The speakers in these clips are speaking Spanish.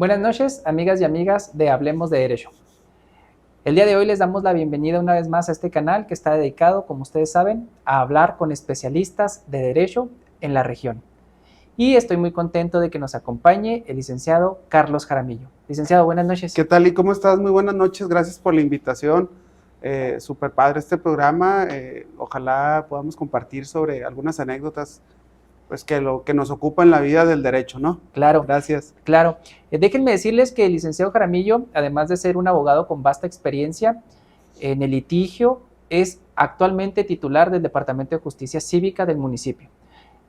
Buenas noches, amigas y amigas de Hablemos de Derecho. El día de hoy les damos la bienvenida una vez más a este canal que está dedicado, como ustedes saben, a hablar con especialistas de Derecho en la región. Y estoy muy contento de que nos acompañe el licenciado Carlos Jaramillo. Licenciado, buenas noches. ¿Qué tal y cómo estás? Muy buenas noches, gracias por la invitación. Súper padre este programa. Ojalá podamos compartir sobre algunas anécdotas pues que nos ocupa en la vida del derecho, ¿no? Claro. Gracias. Claro. Déjenme decirles que el licenciado Jaramillo, además de ser un abogado con vasta experiencia en el litigio, es actualmente titular del Departamento de Justicia Cívica del municipio.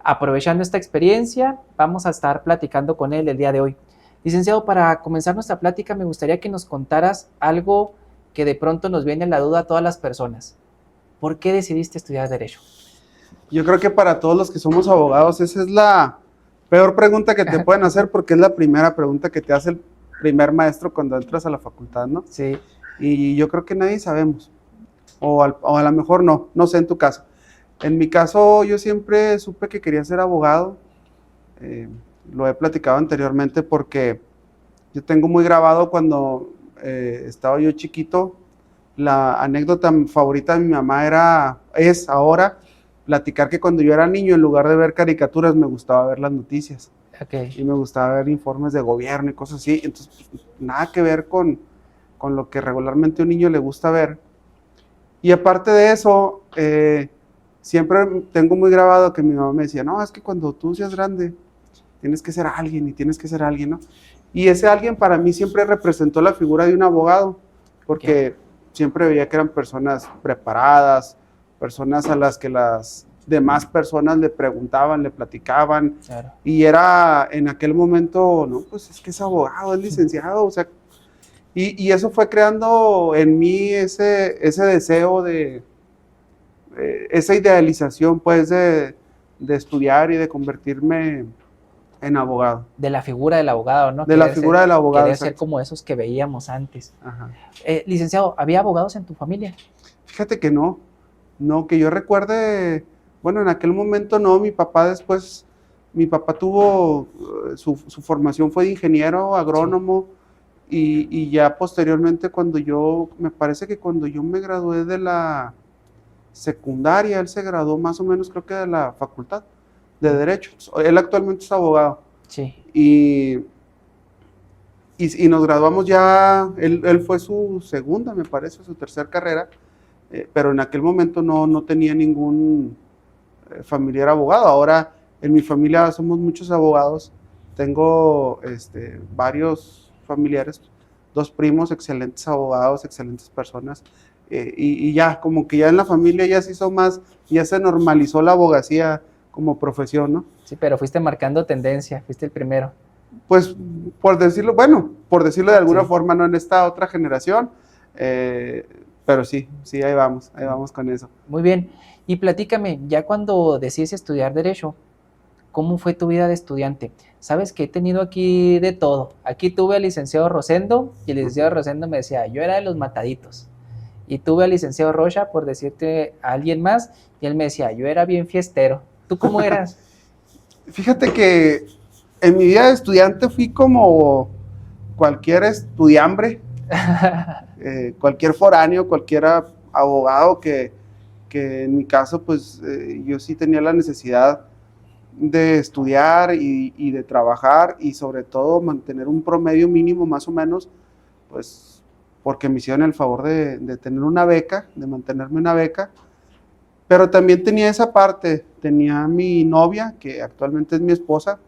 Aprovechando esta experiencia, vamos a estar platicando con él el día de hoy. Licenciado, para comenzar nuestra plática, me gustaría que nos contaras algo que de pronto nos viene a la duda a todas las personas. ¿Por qué decidiste estudiar Derecho? Yo creo que para todos los que somos abogados, esa es la peor pregunta que te pueden hacer, porque es la primera pregunta que te hace el primer maestro cuando entras a la facultad, ¿no? Sí. Y yo creo que nadie sabemos, o a lo mejor no sé en tu caso. En mi caso, yo siempre supe que quería ser abogado. Lo he platicado anteriormente porque yo tengo muy grabado cuando estaba yo chiquito. La anécdota favorita de mi mamá es ahora platicar que cuando yo era niño, en lugar de ver caricaturas, me gustaba ver las noticias. Okay. Y me gustaba ver informes de gobierno y cosas así. Entonces, pues, nada que ver con lo que regularmente a un niño le gusta ver. Y aparte de eso, siempre tengo muy grabado que mi mamá me decía, no, es que cuando tú seas grande, tienes que ser alguien y tienes que ser alguien, ¿no? Y ese alguien para mí siempre representó la figura de un abogado, porque siempre veía que eran personas preparadas, personas a las que las demás personas le preguntaban, le platicaban, claro. Y era en aquel momento, no, pues es que es abogado, es licenciado, o sea, y eso fue creando en mí ese deseo de, esa idealización, pues, de estudiar y de convertirme en abogado. De la figura del abogado, ¿no? De la figura del abogado. Querer ser como esos que veíamos antes. Ajá. Licenciado, ¿había abogados en tu familia? Fíjate que no, que yo recuerde, bueno, en aquel momento no, mi papá tuvo, su formación fue de ingeniero agrónomo, sí. Y ya posteriormente me parece que cuando yo me gradué de la secundaria, él se graduó más o menos, creo que de la facultad de Derecho. Él actualmente es abogado. Sí. Y nos graduamos ya, él fue su segunda, me parece, su tercera carrera, pero en aquel momento no tenía ningún familiar abogado. Ahora en mi familia somos muchos abogados, tengo varios familiares, 2 primos, excelentes abogados, excelentes personas, y ya, como que ya en la familia ya se hizo más, ya se normalizó la abogacía como profesión, ¿no? Sí, pero fuiste marcando tendencia, fuiste el primero. Pues, por decirlo de alguna forma, no en esta otra generación, pero sí, ahí vamos con eso. Muy bien, y platícame, ya cuando decidiste estudiar Derecho, ¿cómo fue tu vida de estudiante? Sabes que he tenido aquí de todo. Aquí tuve al licenciado Rosendo, y el licenciado Rosendo me decía, yo era de los mataditos. Y tuve al licenciado Rocha, por decirte a alguien más, y él me decía, yo era bien fiestero. ¿Tú cómo eras? Fíjate que en mi vida de estudiante fui como cualquier estudiambre, cualquier foráneo, cualquier abogado que en mi caso, pues yo sí tenía la necesidad de estudiar y de trabajar, y sobre todo mantener un promedio mínimo más o menos, pues porque me hicieron el favor de tener una beca, de mantenerme una beca. Pero también tenía esa parte, tenía mi novia, que actualmente es mi esposa.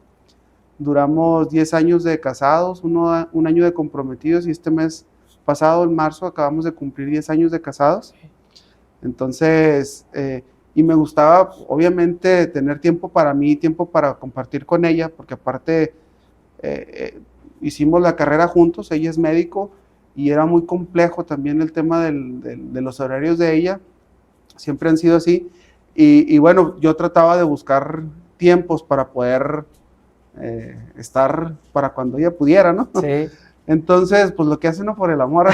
Duramos 10 años de casados, un año de comprometidos, y este mes pasado, en marzo, acabamos de cumplir 10 años de casados. Entonces, y me gustaba, obviamente, tener tiempo para mí, tiempo para compartir con ella, porque aparte hicimos la carrera juntos, ella es médico, y era muy complejo también el tema de los horarios de ella. Siempre han sido así, y bueno, yo trataba de buscar tiempos para poder estar para cuando ella pudiera, ¿no? Sí. Entonces, pues lo que hace uno por el amor.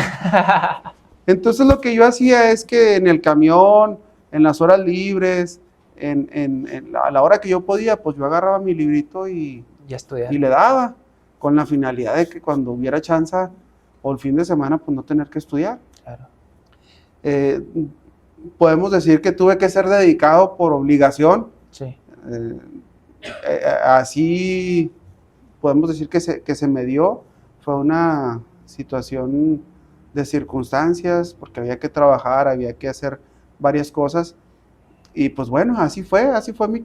Entonces lo que yo hacía es que en el camión, en las horas libres, a la hora que yo podía, pues yo agarraba mi librito y le daba. con la finalidad de que cuando hubiera chance o el fin de semana, pues no tener que estudiar. Claro. Podemos decir que tuve que ser dedicado por obligación. Sí. Así podemos decir que se me dio. Fue una situación de circunstancias, porque había que trabajar, había que hacer varias cosas. Y pues bueno, así fue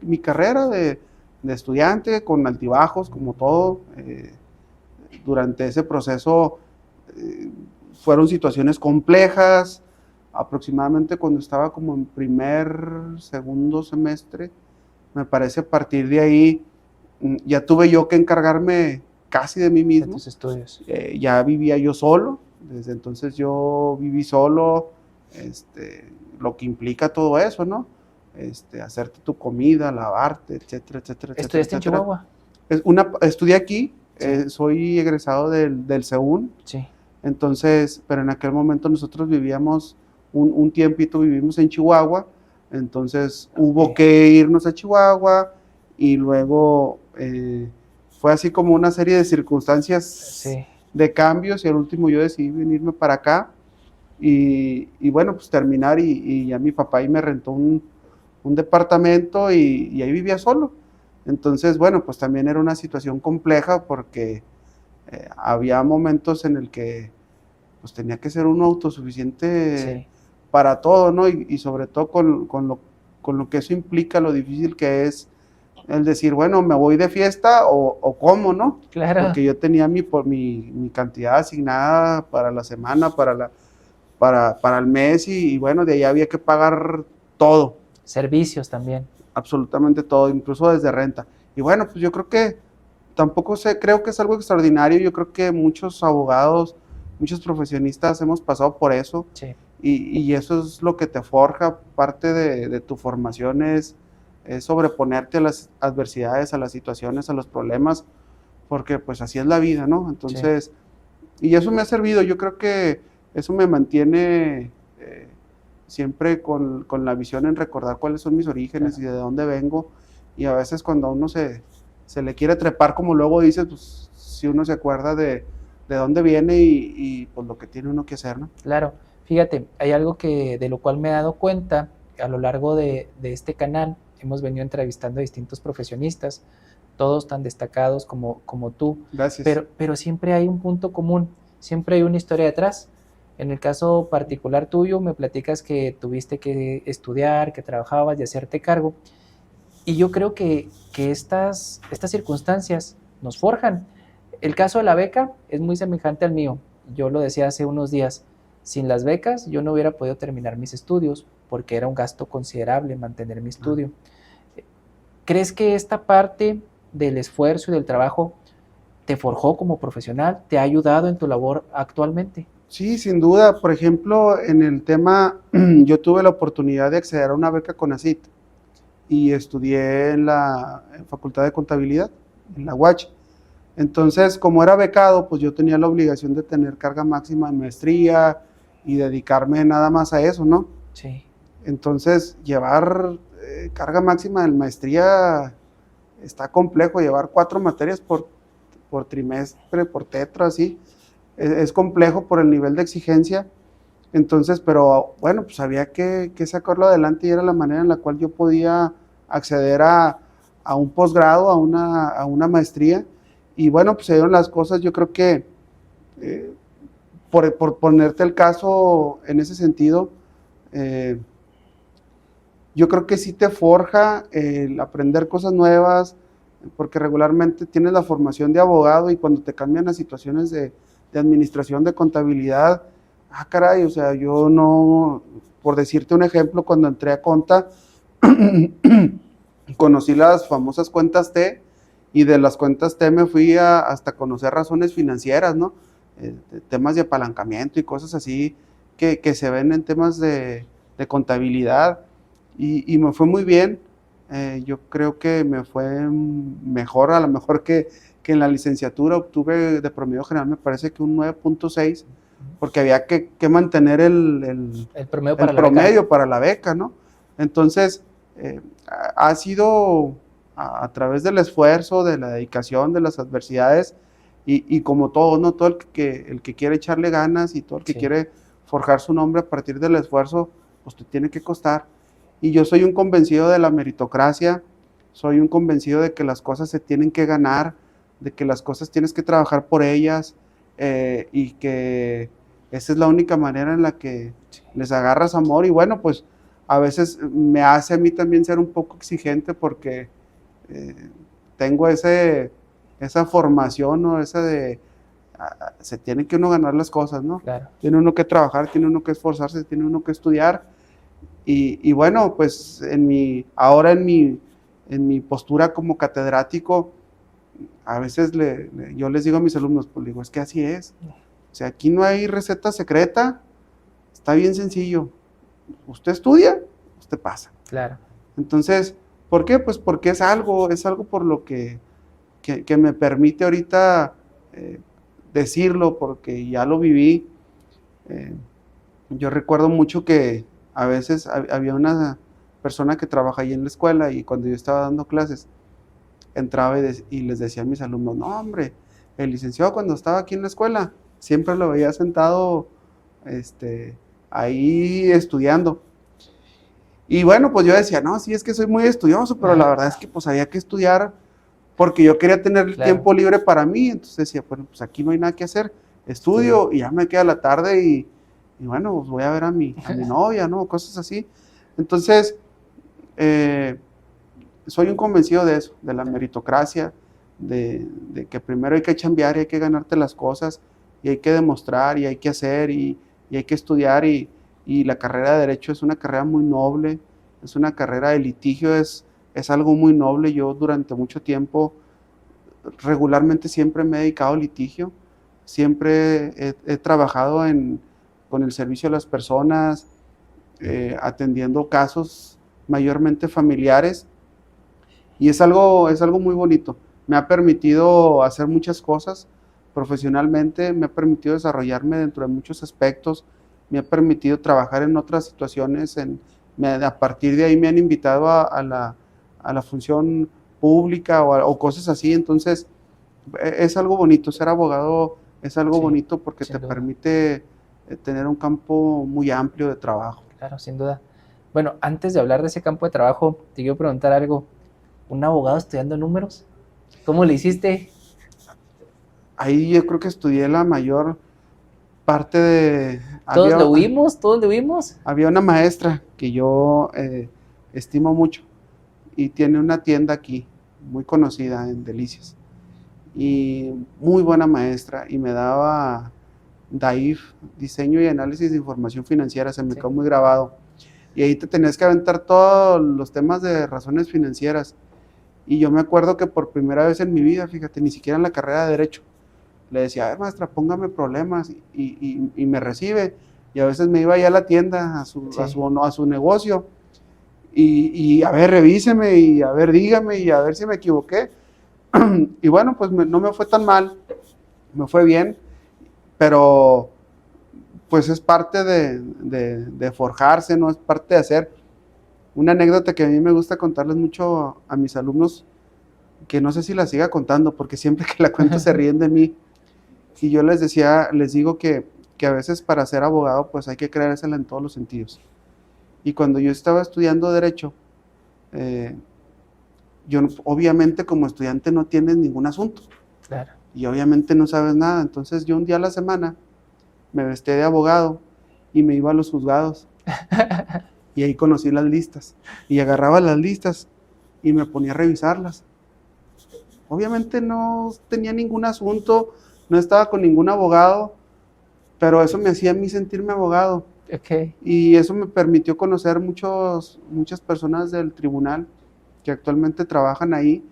mi carrera de estudiante, con altibajos, como todo. Durante ese proceso fueron situaciones complejas. Aproximadamente cuando estaba como en segundo semestre, me parece, a partir de ahí ya tuve yo que encargarme casi de mí mismo. De tus estudios. Ya vivía yo solo, desde entonces yo viví solo, lo que implica todo eso, ¿no? Hacerte tu comida, lavarte, etcétera, etcétera. ¿Estudiaste en Chihuahua? Estudié aquí, Sí. soy egresado del CEUN. Sí. Entonces, pero en aquel momento nosotros vivíamos, un tiempito vivimos en Chihuahua, entonces hubo que irnos a Chihuahua y luego fue así como una serie de circunstancias, Sí, de cambios, y al último yo decidí venirme para acá y bueno, pues terminar y ya mi papá ahí me rentó un departamento y ahí vivía solo. Entonces, bueno, pues también era una situación compleja porque había momentos en el que pues tenía que ser uno autosuficiente sí, para todo, ¿no? Y sobre todo con lo que eso implica, lo difícil que es el decir, bueno, me voy de fiesta o cómo, ¿no? claro. Porque yo tenía mi cantidad asignada para la semana, para el mes y bueno, de ahí había que pagar todo. Servicios también. Absolutamente todo, incluso desde renta. Y bueno, pues yo creo que tampoco creo que es algo extraordinario. Yo creo que muchos abogados, muchos profesionistas hemos pasado por eso. Sí. Y eso es lo que te forja. Parte de tu formación es sobreponerte a las adversidades, a las situaciones, a los problemas, porque pues así es la vida, ¿no? Entonces, y eso me ha servido. Yo creo que eso me mantiene siempre con la visión en recordar cuáles son mis orígenes, claro, y de dónde vengo. Y a veces cuando a uno se le quiere trepar, como luego dices, pues si uno se acuerda de dónde viene y pues lo que tiene uno que hacer, ¿no? Claro, fíjate, hay algo de lo cual me he dado cuenta a lo largo de este canal. Hemos venido entrevistando a distintos profesionistas, todos tan destacados como tú. Gracias. Pero siempre hay un punto común, siempre hay una historia detrás. En el caso particular tuyo, me platicas que tuviste que estudiar, que trabajabas y hacerte cargo. Y yo creo que estas circunstancias nos forjan. El caso de la beca es muy semejante al mío. Yo lo decía hace unos días. Sin las becas yo no hubiera podido terminar mis estudios porque era un gasto considerable mantener mi estudio. ¿Crees que esta parte del esfuerzo y del trabajo te forjó como profesional, te ha ayudado en tu labor actualmente? Sí, sin duda. Por ejemplo, en el tema, yo tuve la oportunidad de acceder a una beca CONACYT y estudié en la Facultad de Contabilidad, en la UACH. Entonces, como era becado, pues yo tenía la obligación de tener carga máxima en maestría y dedicarme nada más a eso, ¿no? Sí. Entonces, llevar carga máxima en maestría está complejo, llevar 4 materias por trimestre, por tetra, así. Es complejo por el nivel de exigencia. Entonces, pero bueno, pues había que sacarlo adelante y era la manera en la cual yo podía acceder a un posgrado, a una maestría. Y bueno, pues se dieron las cosas. Yo creo que, por ponerte el caso en ese sentido, yo creo que sí te forja el aprender cosas nuevas, porque regularmente tienes la formación de abogado y cuando te cambian a situaciones de administración, de contabilidad, caray, o sea, yo no, por decirte un ejemplo, cuando entré a Conta, conocí las famosas cuentas T, y de las cuentas T me fui hasta conocer razones financieras, ¿no? Temas de apalancamiento y cosas así que se ven en temas de contabilidad, y me fue muy bien. Yo creo que me fue mejor, a lo mejor que en la licenciatura. Obtuve de promedio general, me parece que un 9.6, porque había que mantener el promedio para la beca, ¿no? Entonces, ha sido a través del esfuerzo, de la dedicación, de las adversidades, Y como todo, ¿no? Todo el que quiere echarle ganas y todo el que Sí. quiere forjar su nombre a partir del esfuerzo, pues te tiene que costar. Y yo soy un convencido de la meritocracia, soy un convencido de que las cosas se tienen que ganar, de que las cosas tienes que trabajar por ellas, y que esa es la única manera en la que les agarras amor. Y bueno, pues a veces me hace a mí también ser un poco exigente porque eh, tengo esa formación, ¿no? Esa de, se tiene que uno ganar las cosas, ¿no? Claro. Tiene uno que trabajar, tiene uno que esforzarse, tiene uno que estudiar. Y bueno, pues ahora en mi postura como catedrático, a veces yo les digo a mis alumnos, pues digo, es que así es. O sea, aquí no hay receta secreta, está bien sencillo. Usted estudia, usted pasa. Claro. Entonces, ¿por qué? Pues porque es algo por lo que me permite ahorita decirlo, porque ya lo viví. Yo recuerdo mucho que a veces había una persona que trabaja ahí en la escuela y cuando yo estaba dando clases, entraba y les decía a mis alumnos, no hombre, el licenciado cuando estaba aquí en la escuela, siempre lo veía sentado ahí estudiando. Y bueno, pues yo decía, no, sí, es que soy muy estudioso, pero la verdad es que pues había que estudiar porque yo quería tener el tiempo libre para mí. Entonces decía, bueno, pues aquí no hay nada que hacer, estudio y ya me queda la tarde y bueno, pues voy a ver a mi novia, ¿no? Cosas así. Entonces, soy un convencido de eso, de la meritocracia, de que primero hay que chambear y hay que ganarte las cosas y hay que demostrar y hay que hacer y hay que estudiar y la carrera de Derecho es una carrera muy noble, es una carrera de litigio, es algo muy noble. Yo durante mucho tiempo, regularmente siempre me he dedicado al litigio, siempre he trabajado con el servicio a las personas, atendiendo casos mayormente familiares, y es algo muy bonito. Me ha permitido hacer muchas cosas profesionalmente, me ha permitido desarrollarme dentro de muchos aspectos, me ha permitido trabajar en otras situaciones, a partir de ahí me han invitado a la función pública o cosas así. Entonces es algo bonito, ser abogado es algo bonito porque te permite tener un campo muy amplio de trabajo. Claro, sin duda. Bueno, antes de hablar de ese campo de trabajo, te quiero preguntar algo. ¿Un abogado estudiando números? ¿Cómo le hiciste? Ahí yo creo que estudié la mayor parte de... ¿Todos lo vimos? ¿Todos lo vimos? Había una maestra que yo estimo mucho y tiene una tienda aquí, muy conocida en Delicias. Y muy buena maestra, y me daba DAIF, Diseño y Análisis de Información Financiera, se me quedó muy grabado. Y ahí te tenías que aventar todos los temas de razones financieras. Y yo me acuerdo que por primera vez en mi vida, fíjate, ni siquiera en la carrera de Derecho, le decía, a ver, maestra, póngame problemas, y me recibe. Y a veces me iba allá a la tienda, a su negocio, y a ver, revíseme, y a ver, dígame, y a ver si me equivoqué. Y bueno, pues no me fue tan mal, me fue bien, pero pues es parte de forjarse, ¿no? Es parte de hacer. Una anécdota que a mí me gusta contarles mucho a mis alumnos, que no sé si la siga contando, porque siempre que la cuento se ríen de mí. Y yo les digo que a veces para ser abogado pues hay que creérsela en todos los sentidos. Y cuando yo estaba estudiando Derecho, yo obviamente como estudiante no tienes ningún asunto. Claro. Y obviamente no sabes nada. Entonces yo un día a la semana me vestí de abogado y me iba a los juzgados. Y ahí conocí las listas. Y agarraba las listas y me ponía a revisarlas. Obviamente no tenía ningún asunto, no estaba con ningún abogado, pero eso me hacía a mí sentirme abogado. Okay. Y eso me permitió conocer muchas personas del tribunal que actualmente trabajan ahí.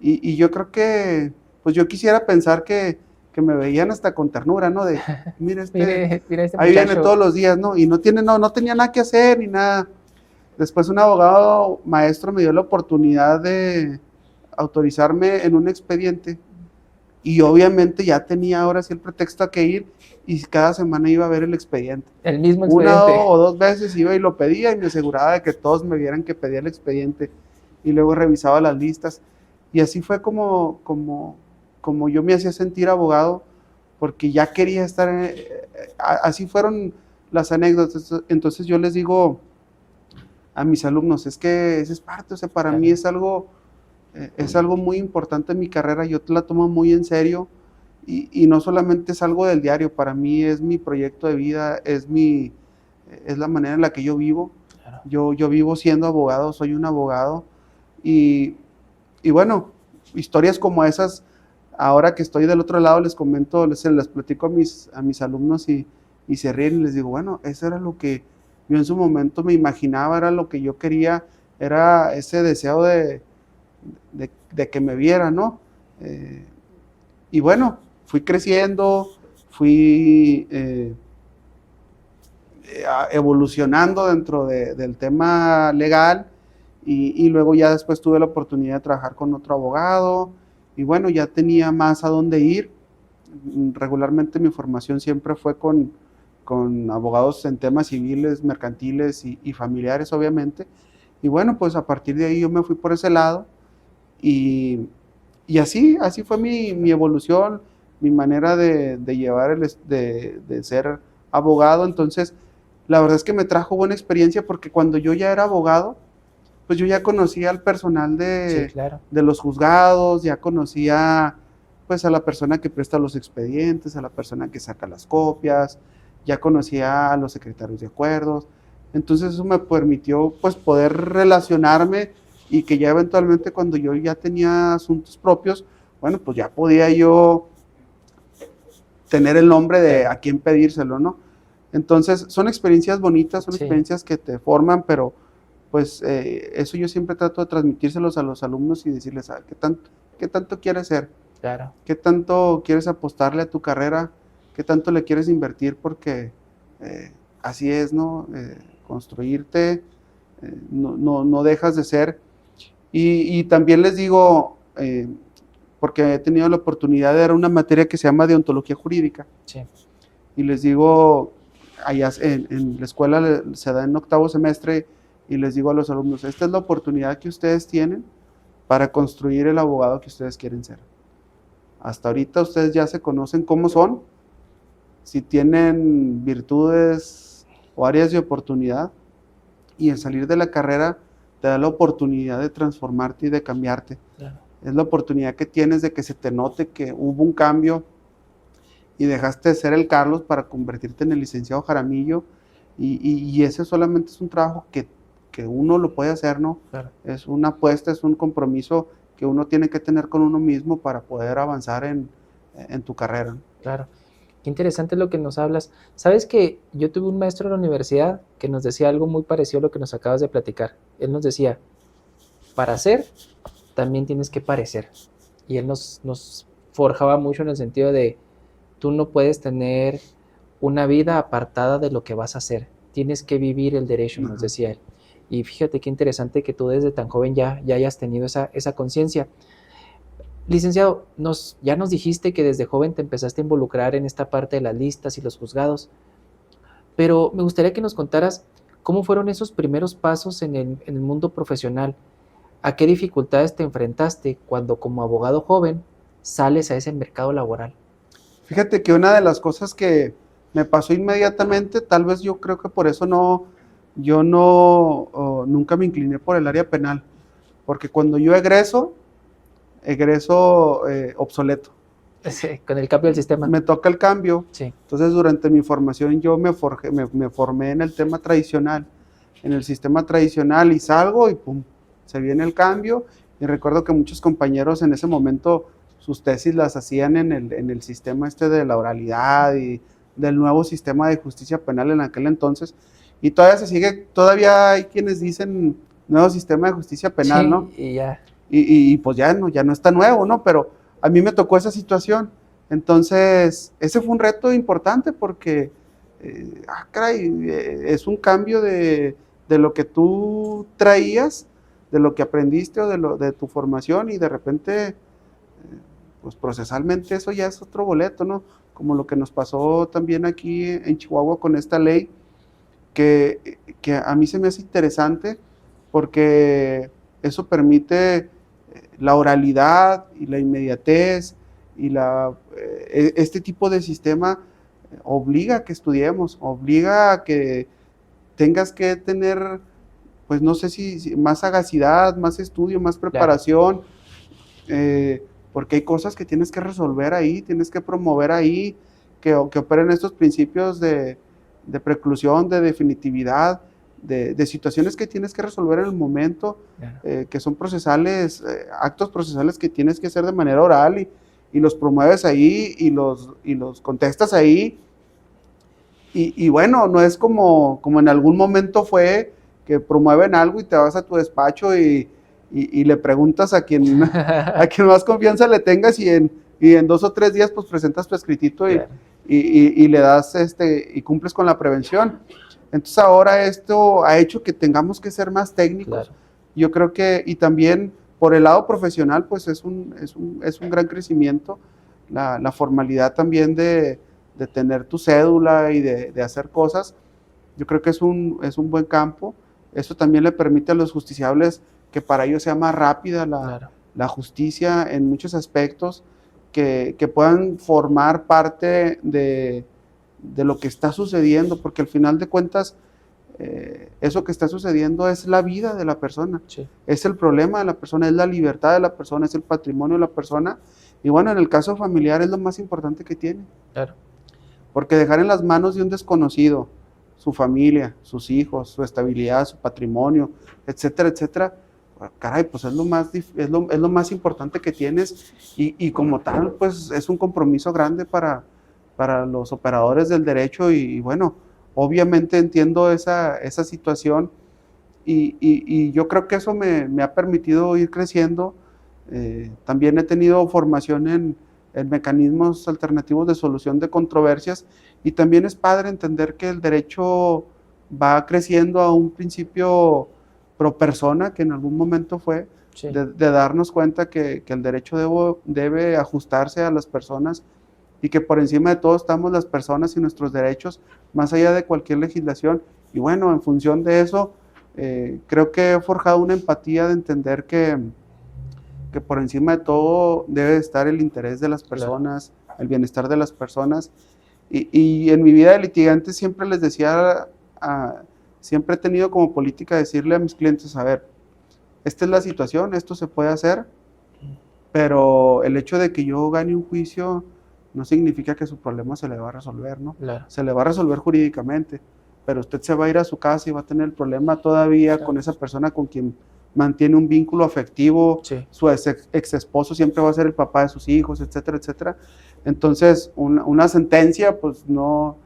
Y yo creo que, pues yo quisiera pensar que me veían hasta con ternura, ¿no? De, mira mira este ahí muchacho. viene todos los días, ¿no? Y no tenía nada que hacer ni nada. Después un abogado maestro me dio la oportunidad de autorizarme en un expediente, y obviamente ya tenía ahora sí el pretexto a que ir, y cada semana iba a ver el expediente. El mismo expediente. Una o dos veces iba y lo pedía y me aseguraba de que todos me vieran que pedía el expediente, y luego revisaba las listas. Y así fue como como yo me hacía sentir abogado, porque ya quería estar, así fueron las anécdotas. Entonces yo les digo a mis alumnos, es que esa es parte, o sea, para mí es algo muy importante en mi carrera, yo la tomo muy en serio, y no solamente es algo del diario, para mí es mi proyecto de vida, es la manera en la que yo vivo. Claro. Yo vivo siendo abogado, soy un abogado, y bueno, historias como esas, ahora que estoy del otro lado, les comento, les platico a mis alumnos, y se ríen, y les digo, bueno, eso era lo que yo en su momento me imaginaba, era lo que yo quería, era ese deseo de que me viera, ¿no? Y bueno, fui creciendo, fui evolucionando dentro del tema legal, y luego ya después tuve la oportunidad de trabajar con otro abogado, y bueno, ya tenía más a dónde ir. Regularmente mi formación siempre fue con abogados en temas civiles, mercantiles y familiares, obviamente, y bueno, pues a partir de ahí yo me fui por ese lado, y así fue mi evolución, mi manera de llevar, de ser abogado. Entonces, la verdad es que me trajo buena experiencia, porque cuando yo ya era abogado, pues yo ya conocía al personal Sí, claro. de los juzgados, ya conocía pues a la persona que presta los expedientes, a la persona que saca las copias, ya conocía a los secretarios de acuerdos. Entonces eso me permitió pues poder relacionarme, y que ya eventualmente, cuando yo ya tenía asuntos propios, bueno, pues ya podía yo tener el nombre de a quién pedírselo, ¿no? Entonces son experiencias bonitas, son experiencias que te forman, pero pues eso yo siempre trato de transmitírselos a los alumnos y decirles, ¿qué tanto quieres ser? Claro. ¿Qué tanto quieres apostarle a tu carrera? ¿Qué tanto le quieres invertir? Porque así es, ¿no? Construirte, no dejas de ser. Y también les digo, porque he tenido la oportunidad de dar una materia que se llama deontología jurídica. Sí. Y les digo, allá en la escuela se da en octavo semestre, y les digo a los alumnos, esta es la oportunidad que ustedes tienen para construir el abogado que ustedes quieren ser. Hasta ahorita ustedes ya se conocen cómo son, si tienen virtudes o áreas de oportunidad, y el salir de la carrera te da la oportunidad de transformarte y de cambiarte. Claro. Es la oportunidad que tienes de que se te note que hubo un cambio, y dejaste de ser el Carlos para convertirte en el licenciado Jaramillo, y ese solamente es un trabajo que uno lo puede hacer, ¿no? Claro. Es una apuesta, es un compromiso que uno tiene que tener con uno mismo para poder avanzar en tu carrera. Claro. Qué interesante lo que nos hablas. Sabes que yo tuve un maestro en la universidad que nos decía algo muy parecido a lo que nos acabas de platicar. Él nos decía, para ser, también tienes que parecer. Y él nos forjaba mucho en el sentido de, tú no puedes tener una vida apartada de lo que vas a hacer. Tienes que vivir el derecho, nos decía él. Y fíjate qué interesante que tú desde tan joven ya hayas tenido esa conciencia. Licenciado, ya nos dijiste que desde joven te empezaste a involucrar en esta parte de las listas y los juzgados, pero me gustaría que nos contaras cómo fueron esos primeros pasos en el mundo profesional. ¿A qué dificultades te enfrentaste cuando, como abogado joven, sales a ese mercado laboral? Fíjate que una de las cosas que me pasó inmediatamente, tal vez yo creo que por eso nunca me incliné por el área penal, porque cuando yo egreso obsoleto. Sí, con el cambio del sistema. Me toca el cambio. Sí. Entonces, durante mi formación yo me formé en el tema tradicional, en el sistema tradicional, y salgo y pum, se viene el cambio. Y recuerdo que muchos compañeros en ese momento sus tesis las hacían en el sistema de la oralidad y del nuevo sistema de justicia penal en aquel entonces. Y todavía hay quienes dicen nuevo sistema de justicia penal, sí, ¿no? Y ya. Y pues ya no está nuevo, ¿no? Pero a mí me tocó esa situación. Entonces, ese fue un reto importante, porque, caray, es un cambio de lo que tú traías, de lo que aprendiste o de tu formación, y de repente, pues procesalmente eso ya es otro boleto, ¿no? Como lo que nos pasó también aquí en Chihuahua con esta ley, que a mí se me hace interesante, porque eso permite la oralidad y la inmediatez, este tipo de sistema obliga a que estudiemos, obliga a que tengas que tener, pues no sé si más sagacidad, más estudio, más preparación, porque hay cosas que tienes que resolver ahí, tienes que promover ahí, que operen estos principios de preclusión, de definitividad, de situaciones que tienes que resolver en el momento, que son procesales, actos procesales que tienes que hacer de manera oral y los promueves ahí y los contestas ahí. Y bueno, no es como en algún momento fue que promueven algo y te vas a tu despacho y le preguntas a quien más confianza le tengas y en 2 o 3 días pues presentas tu escritito y le das y cumples con la prevención. Entonces ahora esto ha hecho que tengamos que ser más técnicos. Yo creo que, y también por el lado profesional, pues es un gran crecimiento, la formalidad también de tener tu cédula y de hacer cosas. Yo creo que es un buen campo. Eso también le permite a los justiciables que para ellos sea más rápida la justicia en muchos aspectos, que puedan formar parte de lo que está sucediendo, porque al final de cuentas eso que está sucediendo es la vida de la persona, es el problema de la persona, es la libertad de la persona, es el patrimonio de la persona, y bueno, en el caso familiar es lo más importante que tiene, porque dejar en las manos de un desconocido su familia, sus hijos, su estabilidad, su patrimonio, etcétera, etcétera, caray, pues es lo más importante que tienes, y como tal, pues es un compromiso grande para los operadores del derecho, y bueno, obviamente entiendo esa situación, y yo creo que eso me ha permitido ir creciendo. También he tenido formación en mecanismos alternativos de solución de controversias, y también es padre entender que el derecho va creciendo a un principio pro persona, que en algún momento fue, de darnos cuenta que el derecho debe ajustarse a las personas, y que por encima de todo estamos las personas y nuestros derechos, más allá de cualquier legislación. Y bueno, en función de eso, creo que he forjado una empatía de entender que por encima de todo debe estar el interés de las personas, el bienestar de las personas. Y en mi vida de litigante siempre les decía, siempre he tenido como política decirle a mis clientes, a ver, esta es la situación, esto se puede hacer, pero el hecho de que yo gane un juicio no significa que su problema se le va a resolver, ¿no? Se le va a resolver jurídicamente, pero usted se va a ir a su casa y va a tener el problema todavía con esa persona con quien mantiene un vínculo afectivo, su ex esposo siempre va a ser el papá de sus hijos, etcétera, etcétera. Entonces, una sentencia, pues no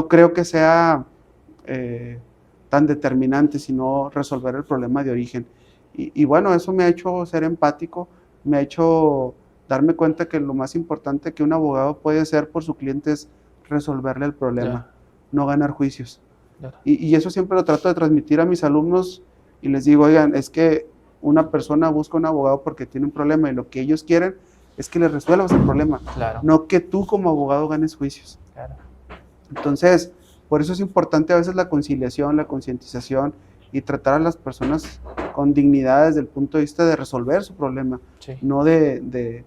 creo que sea tan determinante, sino resolver el problema de origen. Y bueno, eso me ha hecho ser empático, me ha hecho darme cuenta que lo más importante que un abogado puede hacer por su cliente es resolverle el problema, no ganar juicios. Y eso siempre lo trato de transmitir a mis alumnos, y les digo, oigan, es que una persona busca un abogado porque tiene un problema, y lo que ellos quieren es que le resuelvas el problema, no que tú como abogado ganes juicios. Entonces, por eso es importante a veces la conciliación, la concientización, y tratar a las personas con dignidad desde el punto de vista de resolver su problema, no de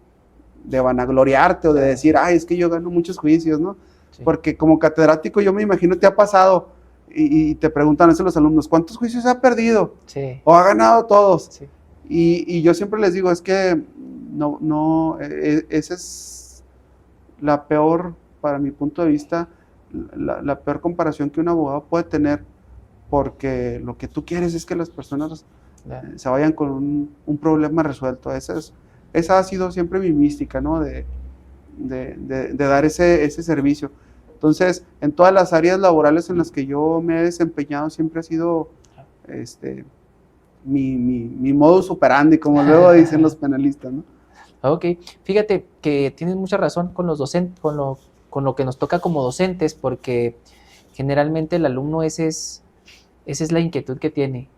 vanagloriarte o de decir, ay, es que yo gano muchos juicios, ¿no? Porque como catedrático yo me imagino te ha pasado, y te preguntan eso los alumnos, ¿cuántos juicios ha perdido? ¿O ha ganado todos? Y yo siempre les digo, es que esa es la peor, para mi punto de vista, la peor comparación que un abogado puede tener, porque lo que tú quieres es que las personas se vayan con un problema resuelto. Esa ha sido siempre mi mística, ¿no? De dar ese servicio. Entonces, en todas las áreas laborales en las que yo me he desempeñado, siempre ha sido mi modus operandi, como luego dicen los penalistas, ¿no? Ok, fíjate que tienes mucha razón con los docentes, con lo que nos toca como docentes, porque generalmente el alumno esa es la inquietud que tiene.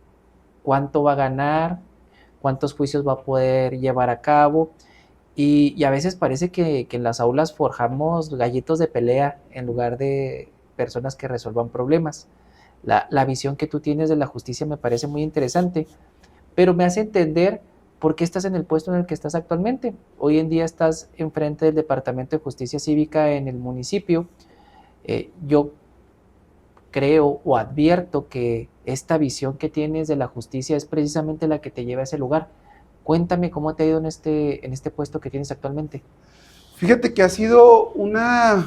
¿Cuánto va a ganar? ¿Cuántos juicios va a poder llevar a cabo? Y a veces parece que en las aulas forjamos gallitos de pelea en lugar de personas que resuelvan problemas. La visión que tú tienes de la justicia me parece muy interesante, pero me hace entender ¿por qué estás en el puesto en el que estás actualmente? Hoy en día estás enfrente del Departamento de Justicia Cívica en el municipio. Yo creo o advierto que esta visión que tienes de la justicia es precisamente la que te lleva a ese lugar. Cuéntame cómo te ha ido en este puesto que tienes actualmente. Fíjate que ha sido una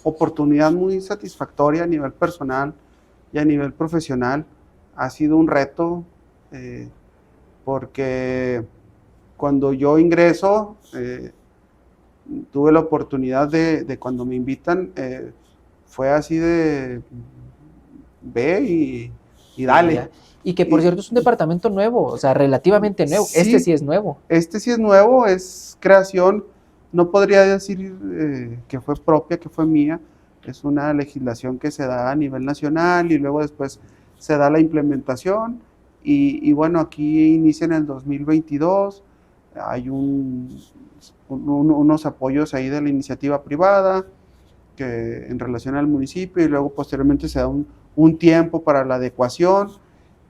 oportunidad muy satisfactoria a nivel personal y a nivel profesional. Ha sido un reto porque cuando yo ingreso, tuve la oportunidad de cuando me invitan, fue así de ve y dale. Y que por cierto es un departamento nuevo, o sea, relativamente nuevo. Sí, este sí es nuevo. Este sí es nuevo, es creación. No podría decir que fue propia, que fue mía. Es una legislación que se da a nivel nacional y luego después se da la implementación. Y bueno, aquí inicia en el 2022. Hay unos apoyos ahí de la iniciativa privada que en relación al municipio y luego posteriormente se da un tiempo para la adecuación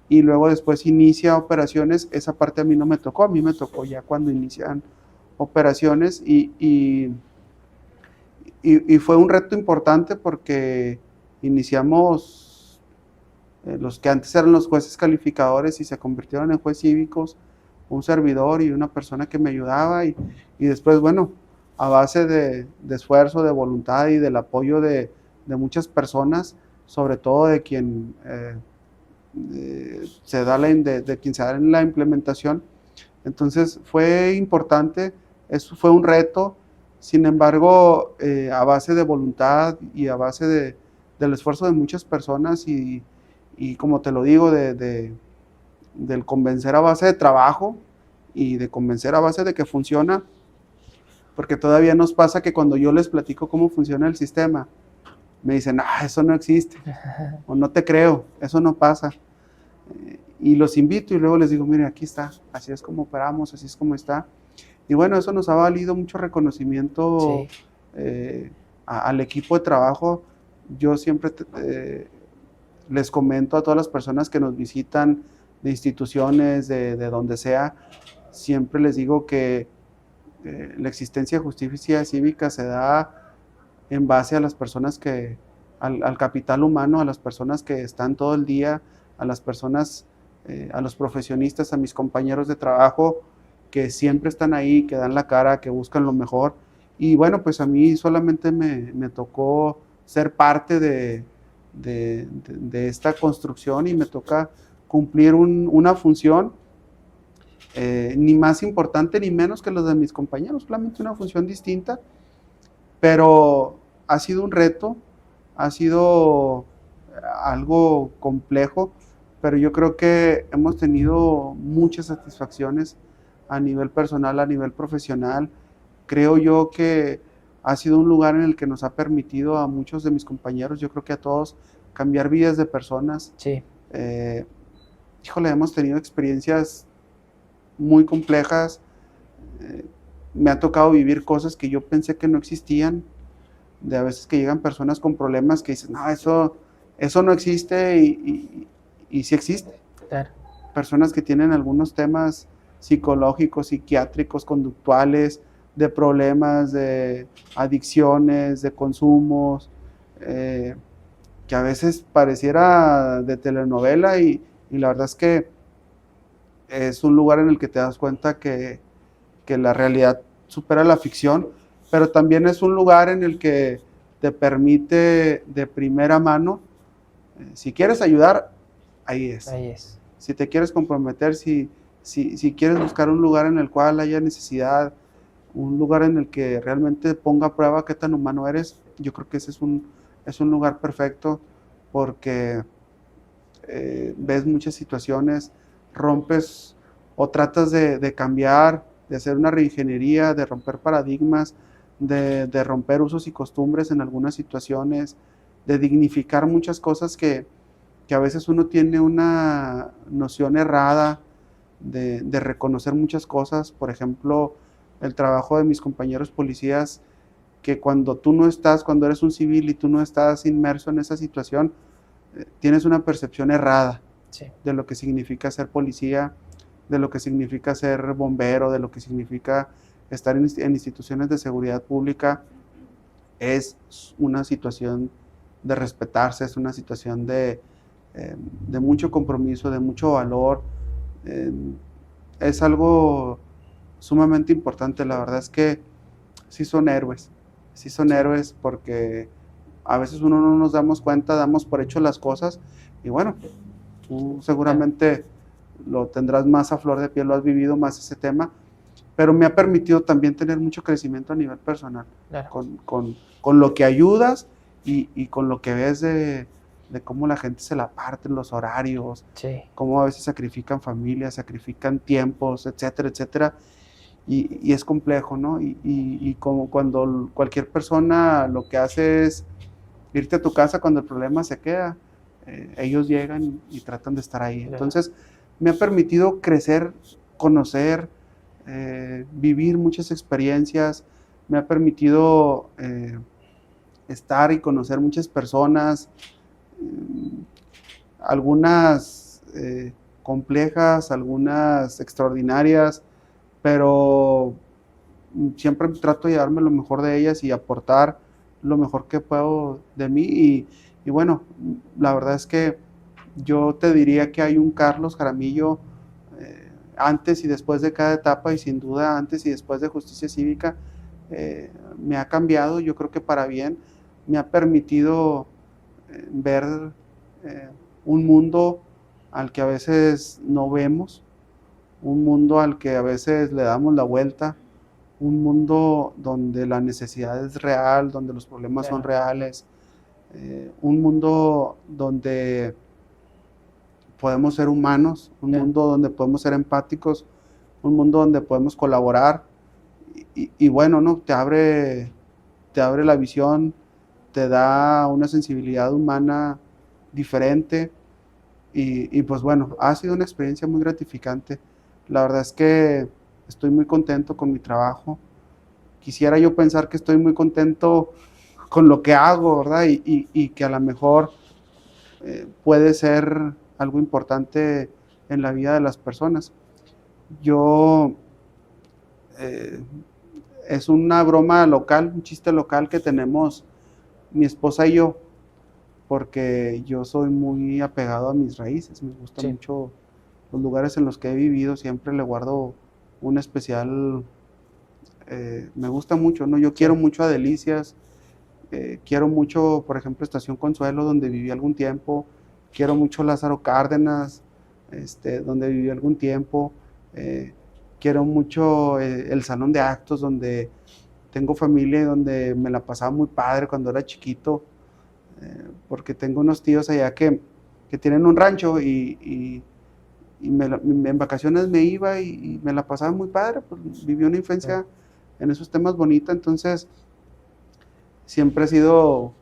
y luego después inicia operaciones. Esa parte a mí no me tocó, a mí me tocó ya cuando inician operaciones y fue un reto importante porque iniciamos los que antes eran los jueces calificadores y se convirtieron en jueces cívicos, un servidor y una persona que me ayudaba y después, bueno, a base de esfuerzo, de voluntad y del apoyo de muchas personas, sobre todo de quien se da en la implementación. Entonces fue importante, eso fue un reto, sin embargo, a base de voluntad y a base del esfuerzo de muchas personas y como te lo digo, del convencer a base de trabajo y de convencer a base de que funciona, porque todavía nos pasa que cuando yo les platico cómo funciona el sistema, me dicen, eso no existe, o no te creo, eso no pasa. Y los invito y luego les digo, mire, aquí está, así es como operamos, así es como está. Y bueno, eso nos ha valido mucho reconocimiento al equipo de trabajo. Yo siempre les comento a todas las personas que nos visitan de instituciones, de donde sea, siempre les digo que la existencia de justicia cívica se da en base a las personas al capital humano, a las personas que están todo el día, a las personas, a los profesionistas, a mis compañeros de trabajo que siempre están ahí, que dan la cara, que buscan lo mejor. Y bueno, pues a mí solamente me tocó ser parte de esta construcción y me toca cumplir una función ni más importante ni menos que los de mis compañeros, solamente una función distinta, pero ha sido un reto, ha sido algo complejo, pero yo creo que hemos tenido muchas satisfacciones a nivel personal, a nivel profesional. Creo yo que ha sido un lugar en el que nos ha permitido a muchos de mis compañeros, yo creo que a todos, cambiar vidas de personas. Sí. Híjole, hemos tenido experiencias muy complejas. Me ha tocado vivir cosas que yo pensé que no existían, de a veces que llegan personas con problemas que dicen, no, eso no existe y sí existe. Claro. Personas que tienen algunos temas psicológicos, psiquiátricos, conductuales, de problemas, de adicciones, de consumos, que a veces pareciera de telenovela y la verdad es que es un lugar en el que te das cuenta que la realidad supera la ficción, pero también es un lugar en el que te permite de primera mano, si quieres ayudar, ahí es. Ahí es. Si te quieres comprometer, si quieres buscar un lugar en el cual haya necesidad, un lugar en el que realmente ponga a prueba qué tan humano eres, yo creo que ese es un lugar perfecto porque ves muchas situaciones, rompes o tratas de cambiar, de hacer una reingeniería, de romper paradigmas, de romper usos y costumbres en algunas situaciones, de dignificar muchas cosas que a veces uno tiene una noción errada de reconocer muchas cosas. Por ejemplo, el trabajo de mis compañeros policías, que cuando tú no estás, cuando eres un civil y tú no estás inmerso en esa situación, tienes una percepción errada de lo que significa ser policía de lo que significa ser bombero, de lo que significa estar en instituciones de seguridad pública. Es una situación de respetarse, es una situación de mucho compromiso, de mucho valor. Es algo sumamente importante. La verdad es que sí son héroes porque a veces uno no nos damos cuenta, damos por hecho las cosas y bueno, tú seguramente lo tendrás más a flor de piel, lo has vivido más ese tema, pero me ha permitido también tener mucho crecimiento a nivel personal, Claro. con lo que ayudas y con lo que ves de cómo la gente se la parte en los horarios, Sí. cómo a veces sacrifican familias, sacrifican tiempos, etcétera, etcétera. Y es complejo, ¿no? Y como cuando cualquier persona lo que hace es irte a tu casa cuando el problema se queda, ellos llegan y tratan de estar ahí. Claro. Entonces, me ha permitido crecer, conocer, vivir muchas experiencias, me ha permitido estar y conocer muchas personas, algunas complejas, algunas extraordinarias, pero siempre trato de llevarme lo mejor de ellas y aportar lo mejor que puedo de mí y bueno, la verdad es que yo te diría que hay un Carlos Jaramillo antes y después de cada etapa y sin duda antes y después de Justicia Cívica me ha cambiado, yo creo que para bien, me ha permitido ver un mundo al que a veces no vemos, un mundo al que a veces le damos la vuelta, un mundo donde la necesidad es real, donde los problemas son reales, un mundo donde podemos ser humanos, un mundo donde podemos ser empáticos, un mundo donde podemos colaborar y bueno, ¿no? Te abre la visión, te da una sensibilidad humana diferente y pues bueno, ha sido una experiencia muy gratificante. La verdad es que estoy muy contento con mi trabajo. Quisiera yo pensar que estoy muy contento con lo que hago, ¿verdad? Y que a lo mejor puede ser algo importante en la vida de las personas. Yo, es una broma local, un chiste local que tenemos mi esposa y yo, porque yo soy muy apegado a mis raíces, me gusta mucho los lugares en los que he vivido, siempre le guardo un especial, me gusta mucho, ¿no? Yo quiero mucho a Delicias, quiero mucho, por ejemplo, Estación Consuelo, donde viví algún tiempo, quiero mucho Lázaro Cárdenas, donde viví algún tiempo, quiero mucho el Salón de Actos, donde tengo familia y donde me la pasaba muy padre cuando era chiquito, porque tengo unos tíos allá que tienen un rancho y en vacaciones me iba y me la pasaba muy padre, pues viví una infancia en esos temas bonita, entonces siempre ha sido